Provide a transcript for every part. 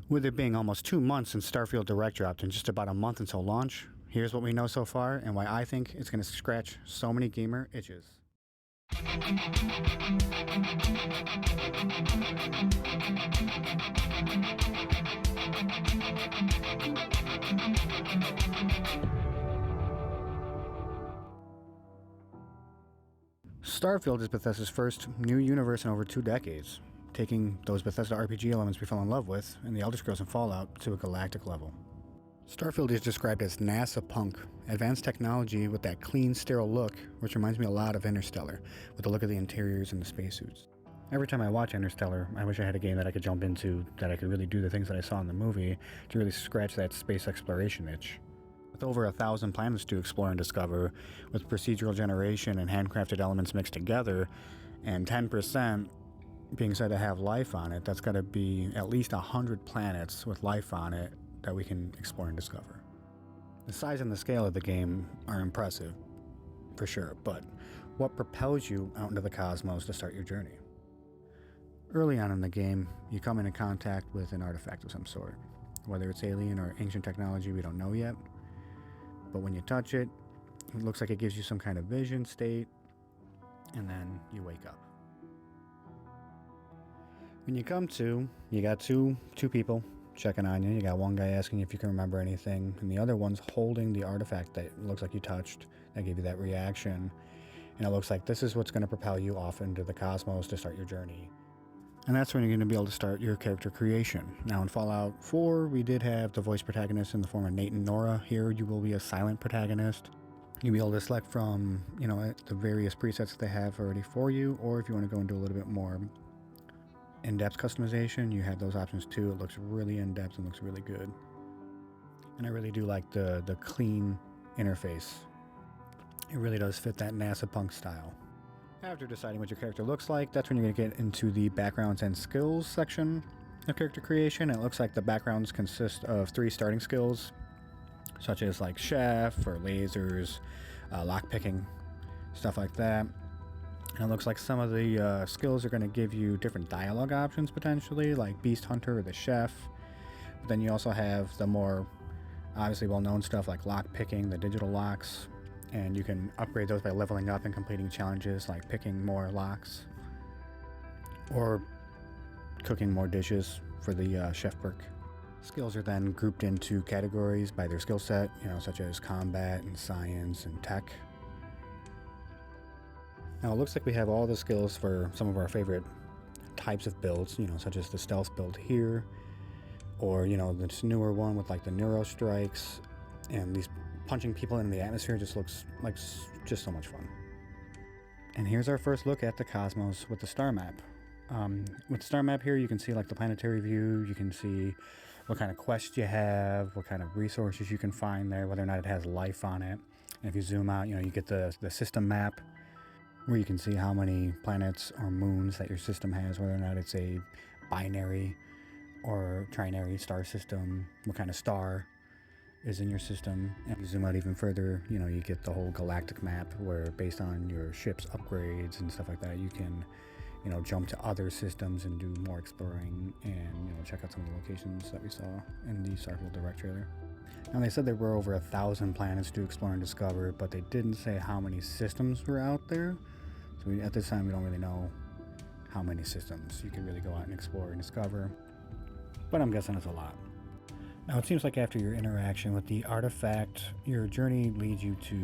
With it being almost 2 months since Starfield Direct dropped and just about a month until launch, here's what we know so far and why I think it's going to scratch so many gamer itches. Starfield is Bethesda's first new universe in over 2 decades, taking those Bethesda RPG elements we fell in love with in the Elder Scrolls and Fallout to a galactic level. Starfield is described as NASA punk, advanced technology with that clean, sterile look, which reminds me a lot of Interstellar, with the look of the interiors and the spacesuits. Every time I watch Interstellar, I wish I had a game that I could jump into, that I could really do the things that I saw in the movie, to really scratch that space exploration itch. With over 1,000 planets to explore and discover, with procedural generation and handcrafted elements mixed together, and 10% being said to have life on it, that's got to be at least 100 planets with life on it that we can explore and discover. The size and the scale of the game are impressive, for sure, but what propels you out into the cosmos to start your journey? Early on in the game, you come into contact with an artifact of some sort. Whether it's alien or ancient technology, we don't know yet, but when you touch it, it looks like it gives you some kind of vision state, and then you wake up. When you come to, you got two people checking on you. You got one guy asking if you can remember anything, and the other one's holding the artifact that looks like you touched, that gave you that reaction. And it looks like this is what's going to propel you off into the cosmos to start your journey. And that's when you're going to be able to start your character creation. Now in Fallout 4, we did have the voice protagonist in the form of Nate and Nora. Here you will be a silent protagonist. You'll be able to select from, the various presets that they have already for you, or if you want to go into a little bit more in-depth customization, you have those options too. It looks really in-depth and looks really good. And I really do like the clean interface. It really does fit that NASA punk style. After deciding what your character looks like, that's when you're going to get into the backgrounds and skills section of character creation. It looks like the backgrounds consist of 3 starting skills, such as like chef or lasers, lockpicking, stuff like that. And it looks like some of the skills are going to give you different dialogue options potentially, like Beast Hunter or the Chef. But then you also have the more obviously well-known stuff like lock picking, the digital locks, and you can upgrade those by leveling up and completing challenges like picking more locks or cooking more dishes for the chef perk. Skills are then grouped into categories by their skill set, such as combat and science and tech. Now it looks like we have all the skills for some of our favorite types of builds, such as the stealth build here, or, this newer one with like the neuro strikes, and these punching people in the atmosphere just looks like just so much fun. And here's our first look at the cosmos with the star map. With the star map here, you can see like the planetary view, you can see what kind of quests you have, what kind of resources you can find there, whether or not it has life on it. And if you zoom out, you get the system map, where you can see how many planets or moons that your system has, whether or not it's a binary or trinary star system, what kind of star is in your system. And if you zoom out even further, you get the whole galactic map where based on your ship's upgrades and stuff like that, you can, jump to other systems and do more exploring and, check out some of the locations that we saw in the Starfield Direct trailer. Now they said there were over 1,000 planets to explore and discover, but they didn't say how many systems were out there. So at this time we don't really know how many systems you can really go out and explore and discover, but I'm guessing it's a lot. Now it seems like after your interaction with the artifact, your journey leads you to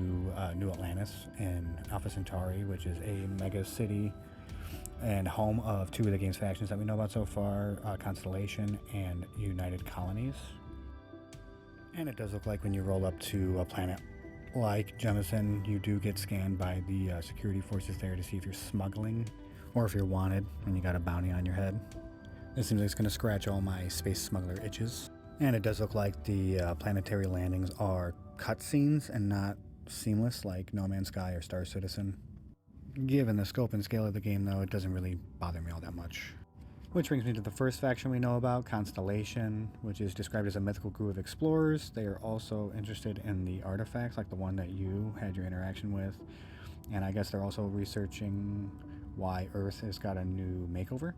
New Atlantis in Alpha Centauri, which is a mega city and home of 2 of the game's factions that we know about so far, Constellation and United Colonies. And it does look like when you roll up to a planet like Jemison, you do get scanned by the security forces there to see if you're smuggling or if you're wanted and you got a bounty on your head. This seems like it's going to scratch all my space smuggler itches. And it does look like the planetary landings are cutscenes and not seamless like No Man's Sky or Star Citizen. Given the scope and scale of the game, though, it doesn't really bother me all that much. Which brings me to the first faction we know about, Constellation, which is described as a mythical group of explorers. They are also interested in the artifacts, like the one that you had your interaction with. And I guess they're also researching why Earth has got a new makeover.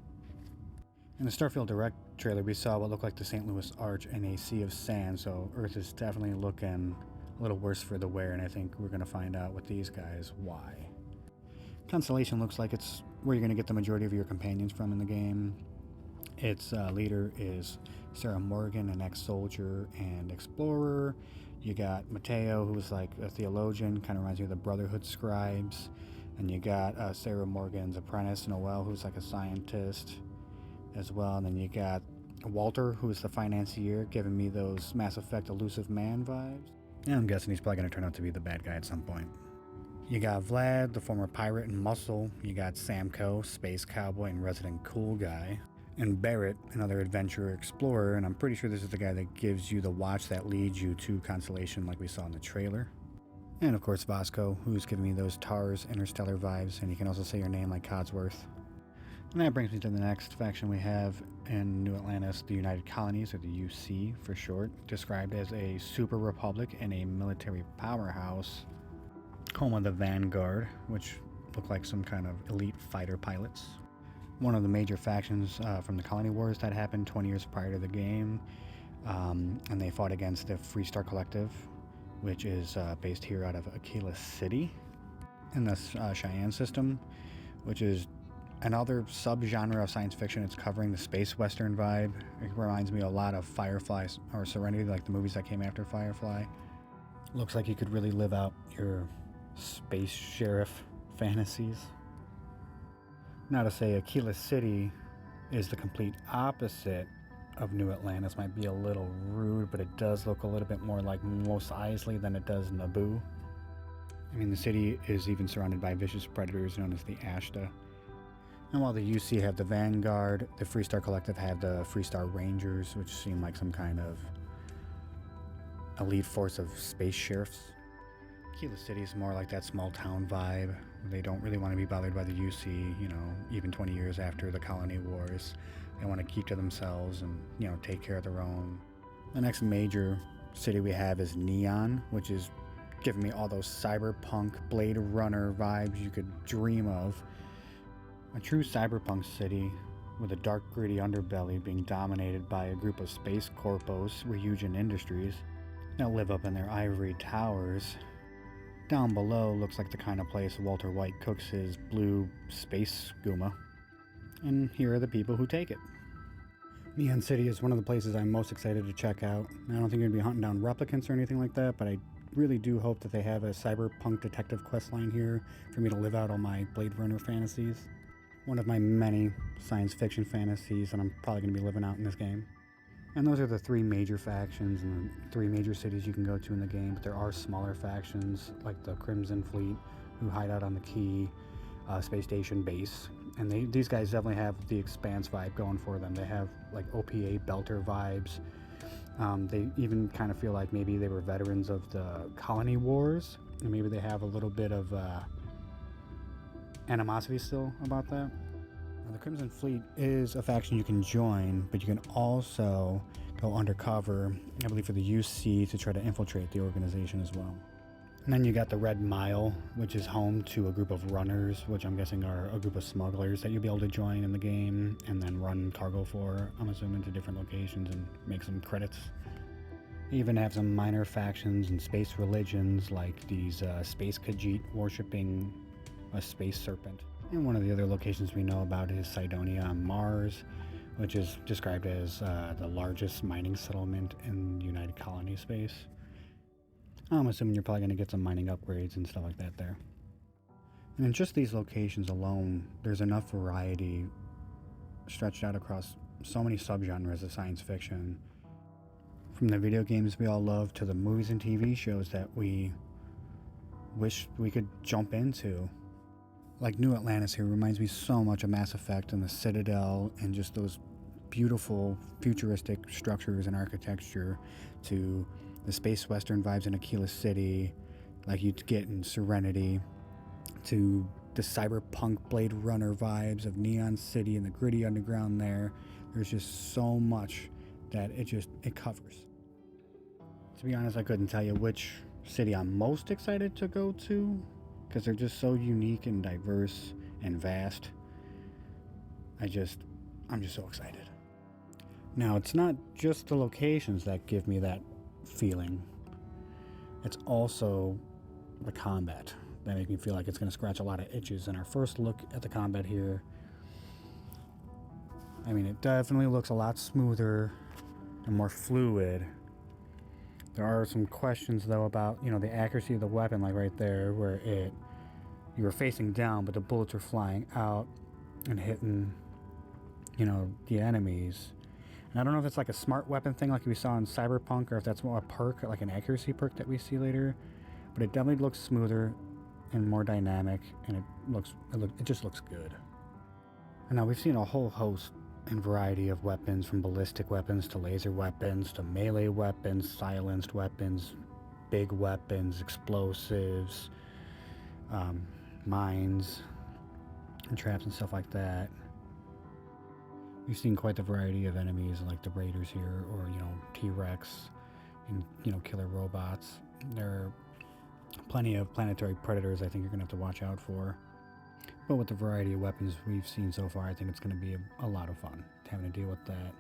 In the Starfield Direct trailer, we saw what looked like the St. Louis Arch in a sea of sand, so Earth is definitely looking a little worse for the wear, and I think we're going to find out with these guys why. Constellation looks like it's where you're going to get the majority of your companions from in the game. Its leader is Sarah Morgan, an ex-soldier and explorer. You got Mateo, who's like a theologian, kind of reminds me of the Brotherhood scribes. And you got Sarah Morgan's apprentice, Noel, who's like a scientist as well. And then you got Walter, who's the financier, giving me those Mass Effect elusive man vibes. And I'm guessing he's probably going to turn out to be the bad guy at some point. You got Vlad, the former pirate and muscle. You got Samco, space cowboy and resident cool guy. And Barrett, another adventurer explorer, and I'm pretty sure this is the guy that gives you the watch that leads you to Constellation like we saw in the trailer. And of course Vasco, who's giving me those TARS interstellar vibes, and you can also say your name like Codsworth. And that brings me to the next faction we have in New Atlantis, the United Colonies, or the UC for short, described as a super republic and a military powerhouse, home of the Vanguard, which look like some kind of elite fighter pilots. One of the major factions from the Colony Wars that happened 20 years prior to the game, and they fought against the Freestar Collective, which is based here out of Aquila City in the Cheyenne system, which is another subgenre of science fiction. It's covering the space western vibe. It reminds me a lot of Firefly or Serenity, like the movies that came after Firefly. Looks like you could really live out your space sheriff fantasies. Now to say Aquila City is the complete opposite of New Atlantis might be a little rude, but it does look a little bit more like Mos Eisley than it does Naboo. I mean, the city is even surrounded by vicious predators known as the Ashta. And while the UC have the Vanguard, the Freestar Collective have the Freestar Rangers, which seem like some kind of elite force of space sheriffs. Aquila City is more like that small town vibe. They don't really want to be bothered by the UC, you know, even 20 years after the Colony Wars. They want to keep to themselves and, you know, take care of their own. The next major city we have is Neon, which is giving me all those cyberpunk Blade Runner vibes you could dream of. A true cyberpunk city with a dark, gritty underbelly being dominated by a group of space corpos, Ryujin Industries, that live up in their ivory towers. Down below looks like the kind of place Walter White cooks his blue space skooma. And here are the people who take it. Neon City is one of the places I'm most excited to check out. I don't think you're going to be hunting down replicants or anything like that, but I really do hope that they have a cyberpunk detective questline here for me to live out all my Blade Runner fantasies. One of my many science fiction fantasies that I'm probably going to be living out in this game. And those are the three major factions and the three major cities you can go to in the game, but there are smaller factions like the Crimson Fleet, who hide out on the Key space station base. And these guys definitely have the Expanse vibe going for them. They have like OPA belter vibes. They even kind of feel like maybe they were veterans of the Colony Wars, and maybe they have a little bit of animosity still about that. Now, the Crimson Fleet is a faction you can join, but you can also go undercover, I believe, for the UC to try to infiltrate the organization as well. And then you got the Red Mile, which is home to a group of runners, which I'm guessing are a group of smugglers that you'll be able to join in the game and then run cargo for, I'm assuming, to different locations and make some credits. You even have some minor factions and space religions like these Space Khajiit worshipping a space serpent. And one of the other locations we know about is Cydonia on Mars, which is described as the largest mining settlement in United Colony space. I'm assuming you're probably going to get some mining upgrades and stuff like that there. And in just these locations alone, there's enough variety stretched out across so many subgenres of science fiction. From the video games we all love to the movies and TV shows that we wish we could jump into. Like New Atlantis here reminds me so much of Mass Effect and the Citadel and just those beautiful futuristic structures and architecture, to the space western vibes in Aquila City like you'd get in Serenity, to the cyberpunk Blade Runner vibes of Neon City and the gritty underground there. There's just so much that it covers. To be honest, I couldn't tell you which city I'm most excited to go to, because they're just so unique and diverse and vast. I'm just so excited. Now, it's not just the locations that give me that feeling. It's also the combat that make me feel like it's going to scratch a lot of itches. And our first look at the combat here, I mean, it definitely looks a lot smoother and more fluid. There are some questions though about, you know, the accuracy of the weapon, like right there where you were facing down but the bullets were flying out and hitting, you know, the enemies. And I don't know if it's like a smart weapon thing like we saw in Cyberpunk, or if that's more a perk, like an accuracy perk that we see later. But it definitely looks smoother and more dynamic, and it just looks good. And now we've seen a whole host and variety of weapons, from ballistic weapons to laser weapons to melee weapons, silenced weapons, big weapons, explosives, mines and traps and stuff like that. We've seen quite the variety of enemies like the Raiders here, or, you know, T-Rex and, you know, killer robots. There are plenty of planetary predators I think you're going to have to watch out for. But with the variety of weapons we've seen so far, I think it's going to be a lot of fun having to deal with that.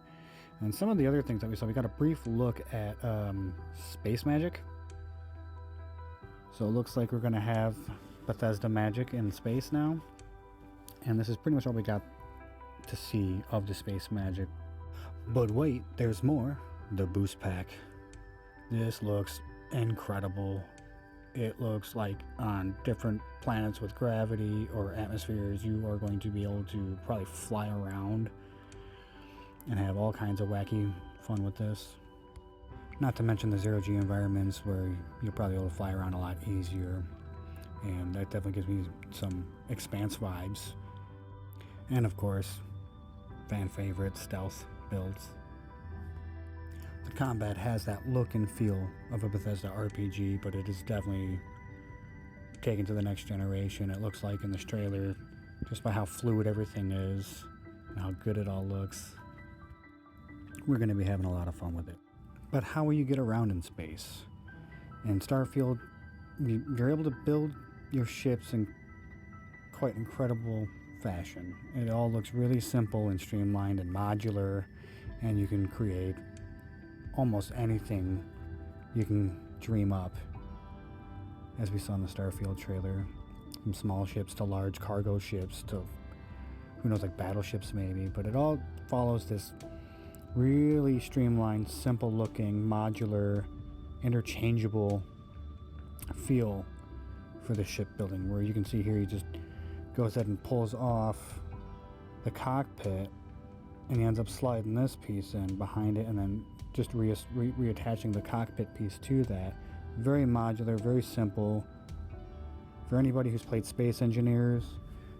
And some of the other things that we saw, we got a brief look at space magic. So it looks like we're going to have Bethesda magic in space now. And this is pretty much all we got to see of the space magic. But wait, there's more. The boost pack. This looks incredible. It looks like on different planets with gravity or atmospheres, you are going to be able to probably fly around and have all kinds of wacky fun with this. Not to mention the zero-G environments where you'll probably be able to fly around a lot easier. And that definitely gives me some Expanse vibes. And of course, fan favorite stealth builds. The combat has that look and feel of a Bethesda RPG, but it is definitely taken to the next generation. It looks like in this trailer, just by how fluid everything is and how good it all looks. We're going to be having a lot of fun with it. But how will you get around in space? In Starfield, you're able to build your ships in quite incredible fashion. It all looks really simple and streamlined and modular, and you can create almost anything you can dream up, as we saw in the Starfield trailer. From small ships to large cargo ships to, who knows, like battleships maybe. But it all follows this really streamlined, simple looking, modular, interchangeable feel for the shipbuilding, where you can see here he just goes ahead and pulls off the cockpit and he ends up sliding this piece in behind it and then just reattaching the cockpit piece to that. Very modular, very simple. For anybody who's played Space Engineers,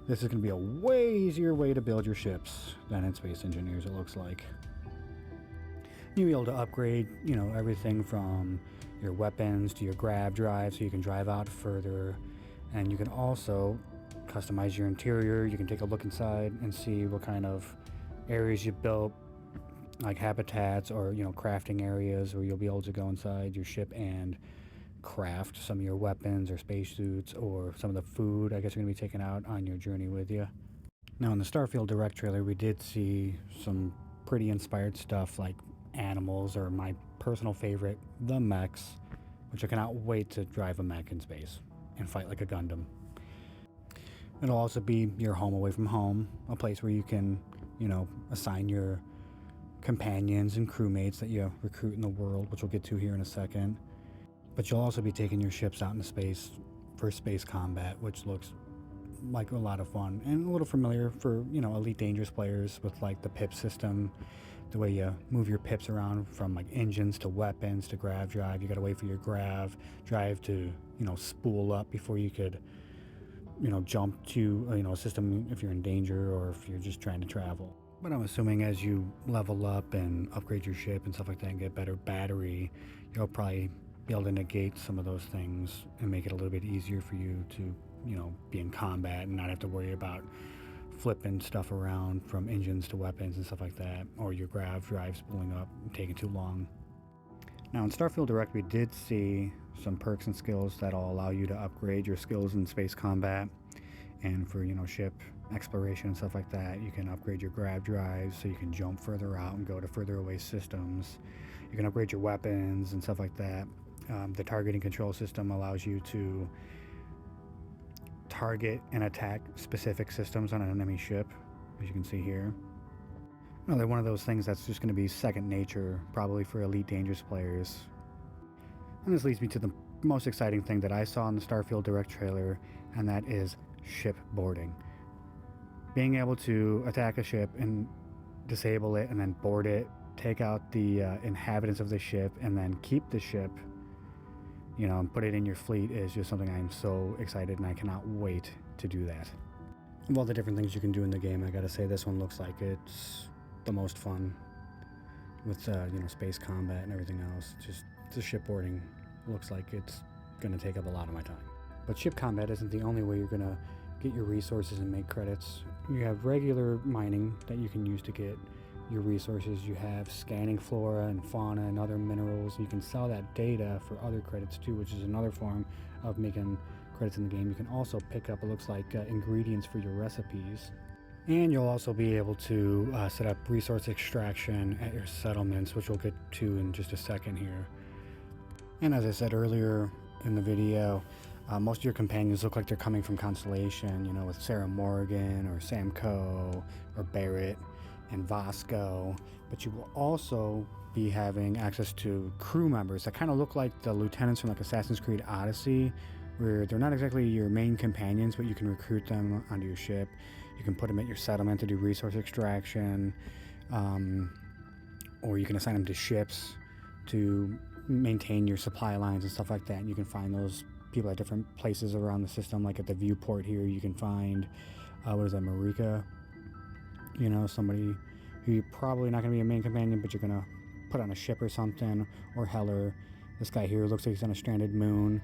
this is going to be a way easier way to build your ships than in Space Engineers, it looks like. You'll be able to upgrade, you know, everything from your weapons to your grav drive so you can drive out further. And you can also customize your interior. You can take a look inside and see what kind of areas you built, like habitats or, you know, crafting areas where you'll be able to go inside your ship and craft some of your weapons or spacesuits or some of the food I guess you're going to be taking out on your journey with you. Now in the Starfield Direct trailer, we did see some pretty inspired stuff like animals, or my personal favorite, the mechs, which I cannot wait to drive a mech in space and fight like a Gundam. It'll also be your home away from home, a place where you can, you know, assign your companions and crewmates that you recruit in the world, which we'll get to here in a second. But you'll also be taking your ships out into space for space combat, which looks like a lot of fun and a little familiar for, you know, Elite Dangerous players with like the pip system, the way you move your pips around from like engines to weapons to grav drive. You got to wait for your grav drive to, you know, spool up before you could, you know, jump to, you know, a system if you're in danger or if you're just trying to travel. But I'm assuming as you level up and upgrade your ship and stuff like that and get better battery, you'll probably be able to negate some of those things and make it a little bit easier for you to, you know, be in combat and not have to worry about flipping stuff around from engines to weapons and stuff like that, or your grav drive spooling up and taking too long. Now in Starfield Direct, we did see some perks and skills that'll allow you to upgrade your skills in space combat and for, you know, ship exploration and stuff like that. You can upgrade your grav drives so you can jump further out and go to further away systems. You can upgrade your weapons and stuff like that. The targeting control system allows you to target and attack specific systems on an enemy ship, as you can see here. Another one of those things that's just going to be second nature, probably for Elite Dangerous players. And this leads me to the most exciting thing that I saw in the Starfield Direct trailer, and that is ship boarding. Being able to attack a ship and disable it and then board it, take out the inhabitants of the ship, and then keep the ship, you know, and put it in your fleet is just something I'm so excited, and I cannot wait to do that. Of all the different things you can do in the game, I gotta say this one looks like it's the most fun with you know, space combat and everything else. Just the shipboarding looks like it's gonna take up a lot of my time. But ship combat isn't the only way you're gonna get your resources and make credits. You have regular mining that you can use to get your resources. You have scanning flora and fauna and other minerals. You can sell that data for other credits too, which is another form of making credits in the game. You can also pick up, it looks like, ingredients for your recipes. And you'll also be able to set up resource extraction at your settlements, which we'll get to in just a second here. And as I said earlier in the video, most of your companions look like they're coming from Constellation, you know, with Sarah Morgan or Sam Coe or Barrett and Vasco. But you will also be having access to crew members that kind of look like the lieutenants from like Assassin's Creed Odyssey, where they're not exactly your main companions, but you can recruit them onto your ship. You can put them at your settlement to do resource extraction, or you can assign them to ships to maintain your supply lines and stuff like that. And you can find those people at different places around the system, like at the viewport here. You can find, what is that, Marika? You know, somebody who you're probably not going to be a main companion, but you're going to put on a ship or something, or Heller. This guy here looks like he's on a stranded moon.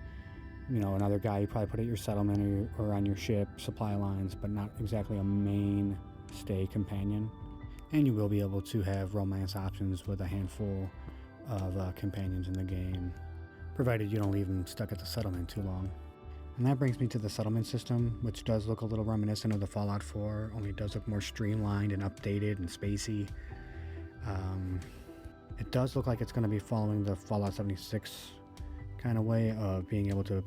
You know, another guy you probably put at your settlement or on your ship, supply lines, but not exactly a mainstay companion. And you will be able to have romance options with a handful of companions in the game, provided you don't leave them stuck at the settlement too long. And that brings me to the settlement system, which does look a little reminiscent of the Fallout 4, only it does look more streamlined and updated and spacey. It does look like it's going to be following the Fallout 76 kind of way of being able to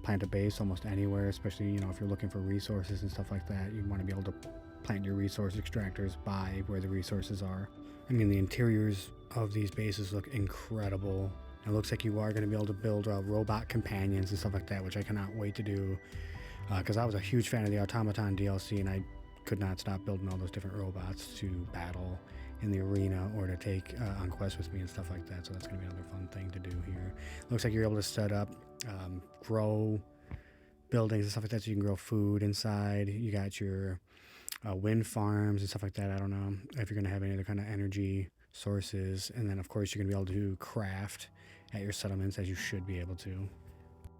plant a base almost anywhere, especially, you know, if you're looking for resources and stuff like that. You want to be able to plant your resource extractors by where the resources are. I mean, the interiors of these bases look incredible. It looks like you are going to be able to build robot companions and stuff like that, which I cannot wait to do, because I was a huge fan of the Automaton DLC, and I could not stop building all those different robots to battle in the arena or to take on quests with me and stuff like that. So that's going to be another fun thing to do here. Looks like you're able to set up, grow buildings and stuff like that, so you can grow food inside. You got your wind farms and stuff like that. I don't know if you're going to have any other kind of energy sources. And then, of course, you're going to be able to craft at your settlements, as you should be able to.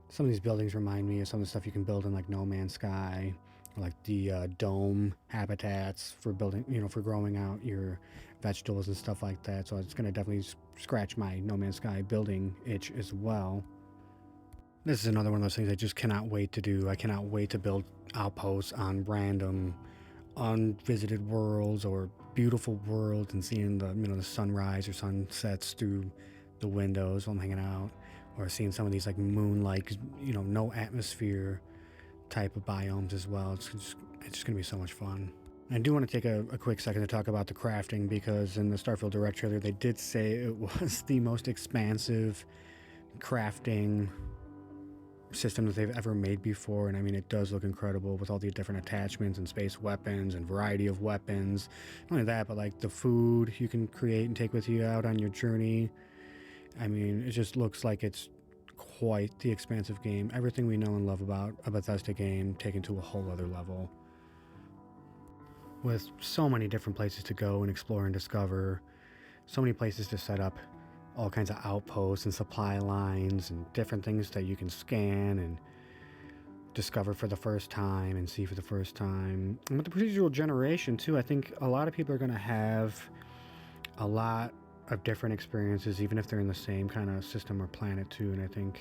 Some of these buildings remind me of some of the stuff you can build in like No Man's Sky, or like the dome habitats for building, you know, for growing out your vegetables and stuff like that. So it's going to definitely scratch my No Man's Sky building itch as well. This is another one of those things I just cannot wait to do. I cannot wait to build outposts on random unvisited worlds or beautiful worlds and seeing the, you know, the sunrise or sunsets through the windows while I'm hanging out, or seeing some of these like moon-like, you know, no atmosphere type of biomes as well. It's just gonna be so much fun. And I do want to take a quick second to talk about the crafting, because in the Starfield Direct trailer they did say it was the most expansive crafting system that they've ever made before. And I mean, it does look incredible with all the different attachments and space weapons and variety of weapons. Not only that, but like the food you can create and take with you out on your journey. I mean, it just looks like it's quite the expansive game. Everything we know and love about a Bethesda game taken to a whole other level, with so many different places to go and explore and discover, so many places to set up all kinds of outposts and supply lines and different things that you can scan and discover for the first time and see for the first time. And with the procedural generation too, I think a lot of people are going to have a lot of different experiences, even if they're in the same kind of system or planet too. And I think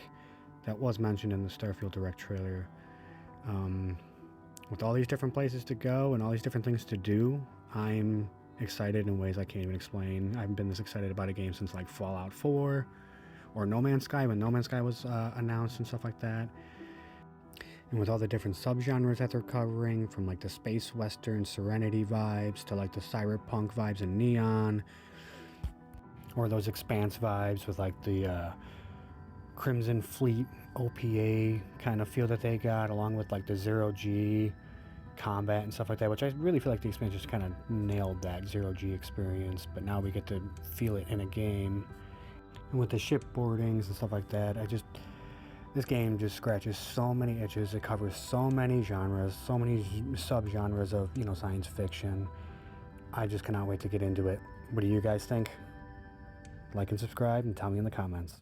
that was mentioned in the Starfield Direct trailer. With all these different places to go and all these different things to do, I'm excited in ways I can't even explain. I haven't been this excited about a game since like Fallout 4 or No Man's Sky, when No Man's Sky was announced and stuff like that. And with all the different subgenres that they're covering, from like the space western Serenity vibes to like the cyberpunk vibes and neon, or those Expanse vibes with like the Crimson Fleet OPA kind of feel that they got, along with like the zero-G combat and stuff like that, which I really feel like the expansion just kind of nailed that zero-G experience, but now we get to feel it in a game. And with the shipboardings and stuff like that, this game just scratches so many itches. It covers so many genres, so many subgenres of, science fiction. I just cannot wait to get into it. What do you guys think? Like and subscribe and tell me in the comments.